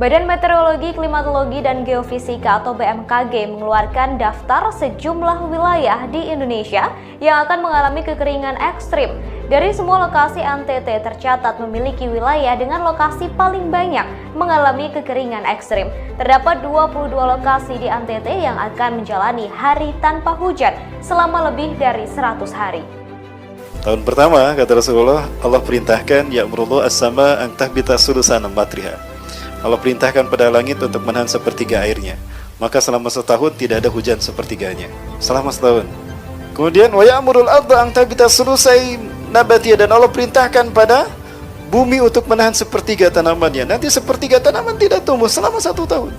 Badan Meteorologi, Klimatologi, dan Geofisika atau BMKG mengeluarkan daftar sejumlah wilayah di Indonesia yang akan mengalami kekeringan ekstrim. Dari semua lokasi NTT tercatat memiliki wilayah dengan lokasi paling banyak mengalami kekeringan ekstrim. Terdapat 22 lokasi di NTT yang akan menjalani hari tanpa hujan selama lebih dari 100 hari. Tahun pertama, kata Rasulullah, Allah perintahkan ya'murullah as-sama an tahbita sulusan matriha. Allah perintahkan pada langit untuk menahan sepertiga airnya. Maka selama setahun tidak ada hujan sepertiganya. Selama setahun. Kemudian wa ya'murul arda an tahbita sulusai nabatiyah, dan Allah perintahkan pada bumi untuk menahan sepertiga tanamannya. Nanti sepertiga tanaman tidak tumbuh selama 1 tahun.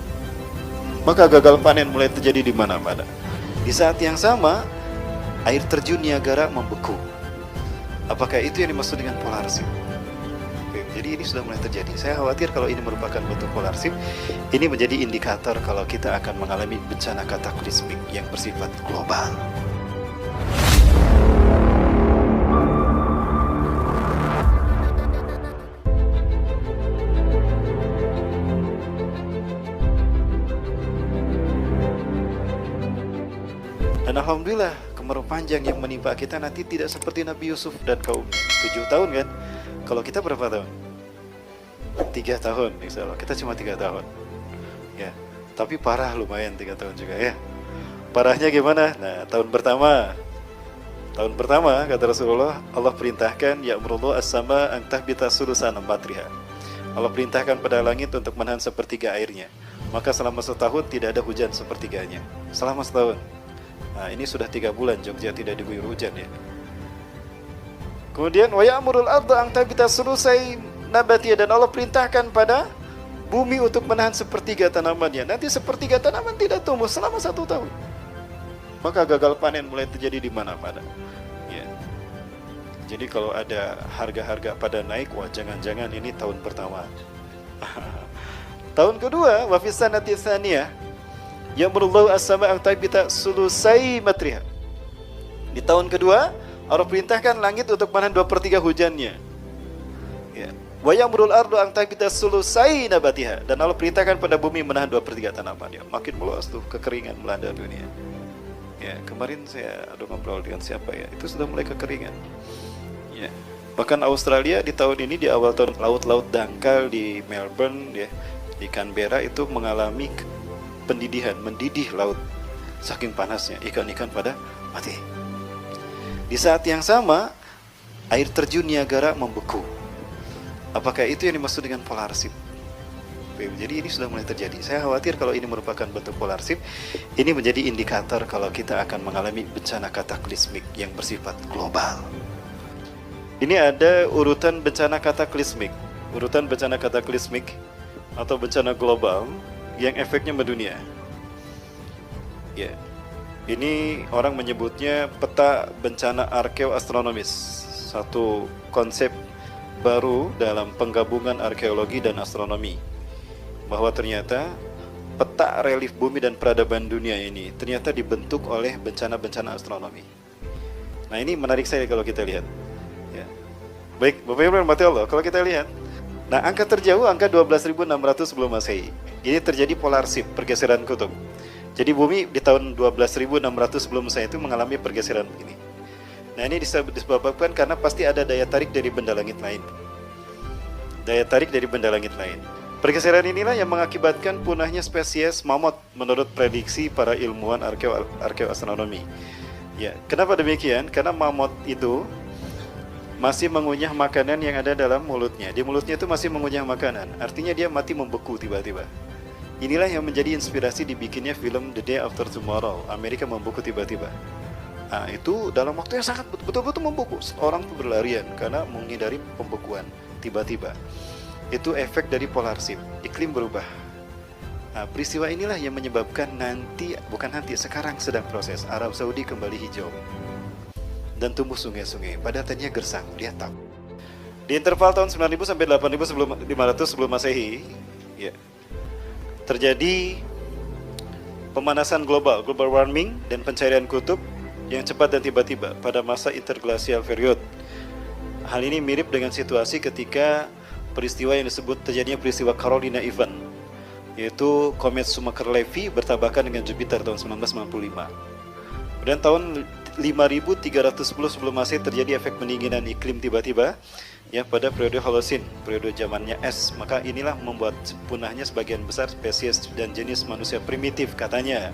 Maka gagal panen mulai terjadi di mana-mana. Di saat yang sama, air terjun Niagara membeku. Apakah itu yang dimaksud dengan polar shift? Jadi ini sudah mulai terjadi. Saya khawatir kalau ini merupakan bentuk polar shift, ini menjadi indikator kalau kita akan mengalami bencana kataklismik yang bersifat global. Dan alhamdulillah, kemarau panjang yang menimpa kita nanti tidak seperti Nabi Yusuf dan kaumnya. 7 tahun kan? Kalau kita berapa tahun? 3 tahun, insya Allah. Kita cuma 3 tahun. Ya, tapi parah lumayan 3 tahun juga ya. Parahnya gimana? Nah, tahun pertama kata Rasulullah, Allah perintahkan ya'murullah as-sama an tahbita sulusan matriha. Allah perintahkan pada langit untuk menahan sepertiga airnya. Maka selama setahun tidak ada hujan sepertiganya. Selama setahun. Nah, ini sudah 3 bulan Jogja tidak diguyur hujan ya. Kemudian wa ya'murul arda an tahbita sulusai nabatiyah, dan Allah perintahkan pada bumi untuk menahan sepertiga tanamannya. Nanti sepertiga tanaman tidak tumbuh selama 1 tahun. Maka gagal panen mulai terjadi di mana-mana. Ya. Jadi kalau ada harga-harga pada naik, wah jangan-jangan ini tahun pertama. Tahun kedua, wa fis sanati tsaniyah ya'murullahu as-sama an tahbita sulusai matriha. Di tahun kedua, Allah perintahkan langit untuk menahan 2/3 hujannya. Ya. Wa ya'murul ardu an tahbita sulusai nabatiha, dan Allah perintahkan pada bumi menahan 2/3 tanamannya. Makin meluas tuh kekeringan melanda dunia. Ya, kemarin saya ada ngobrol dengan siapa ya, itu sudah mulai kekeringan. Ya. Bahkan Australia di tahun ini di awal tahun, laut-laut dangkal di Melbourne ya, di Canberra itu mengalami mendidih laut. Saking panasnya, ikan-ikan pada mati. Di saat yang sama, air terjun Niagara membeku. Apakah itu yang dimaksud dengan polar shift? Jadi ini sudah mulai terjadi. Saya khawatir kalau ini merupakan bentuk polar shift, ini menjadi indikator kalau kita akan mengalami bencana kataklismik yang bersifat global. Ini ada urutan bencana kataklismik. Urutan bencana kataklismik atau bencana global yang efeknya mendunia. Ya. Ini orang menyebutnya peta bencana arkeoastronomis, satu konsep baru dalam penggabungan arkeologi dan astronomi, bahwa ternyata peta relief bumi dan peradaban dunia ini ternyata dibentuk oleh bencana-bencana astronomi. Nah ini menarik sekali kalau kita lihat ya. Baik, Bapak Ibu dan Bapak Allah, kalau kita lihat, nah angka terjauh angka 12.600 sebelum Masehi. Ini terjadi polar shift, pergeseran kutub. Jadi bumi di tahun 12.600 sebelum Masehi itu mengalami pergeseran begini. Nah ini disebabkan karena pasti ada daya tarik dari benda langit lain. Daya tarik dari benda langit lain. Pergeseran inilah yang mengakibatkan punahnya spesies mamut menurut prediksi para ilmuwan arkeoastronomi. Ya, kenapa demikian? Karena mamut itu masih mengunyah makanan yang ada dalam mulutnya. Di mulutnya itu masih mengunyah makanan. Artinya dia mati membeku tiba-tiba. Inilah yang menjadi inspirasi dibikinnya film The Day After Tomorrow. Amerika membeku tiba-tiba. Nah, itu dalam waktu yang sangat betul-betul membeku. Orang tuh berlarian karena menghindari pembekuan tiba-tiba. Itu efek dari polar shift, iklim berubah. Nah, peristiwa inilah yang menyebabkan sekarang sedang proses Arab Saudi kembali hijau dan tumbuh sungai-sungai. Padatannya gersang, lihat tak. Di interval tahun 9000 sampai 8500 sebelum Masehi, ya, terjadi pemanasan global warming dan pencarian kutub yang cepat dan tiba-tiba pada masa interglacial period. Hal ini mirip dengan situasi ketika peristiwa yang disebut terjadinya peristiwa Carolina Event yaitu komet Shoemaker-Levy bertabrakan dengan Jupiter tahun 1995. Kemudian tahun 5310 sebelum Masehi terjadi efek pendinginan iklim tiba-tiba ya pada periode Holocene, periode zamannya es. Maka inilah membuat punahnya sebagian besar spesies dan jenis manusia primitif katanya.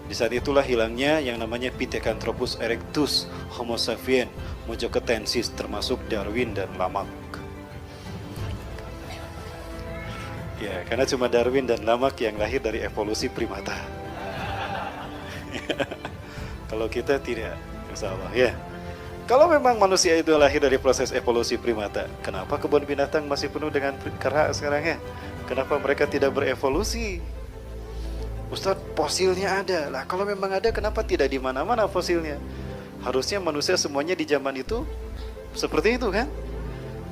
Di saat itulah hilangnya yang namanya Pithecanthropus erectus, Homo sapiens, Mojoketensis termasuk Darwin dan Lamarck. Ya, karena cuma Darwin dan Lamarck yang lahir dari evolusi primata. Kalau kita tidak, insya Allah ya. Kalau memang manusia itu lahir dari proses evolusi primata, kenapa kebun binatang masih penuh dengan kera sekarang ya? Kenapa mereka tidak berevolusi? Ustadz, fosilnya ada. Lah kalau memang ada, kenapa tidak di mana-mana fosilnya? Harusnya manusia semuanya di zaman itu seperti itu kan?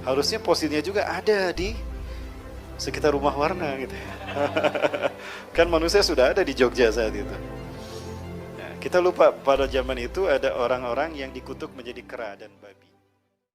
Harusnya fosilnya juga ada di sekitar rumah warna gitu. Kan manusia sudah ada di Jogja saat itu. Kita lupa pada zaman itu ada orang-orang yang dikutuk menjadi kera dan babi.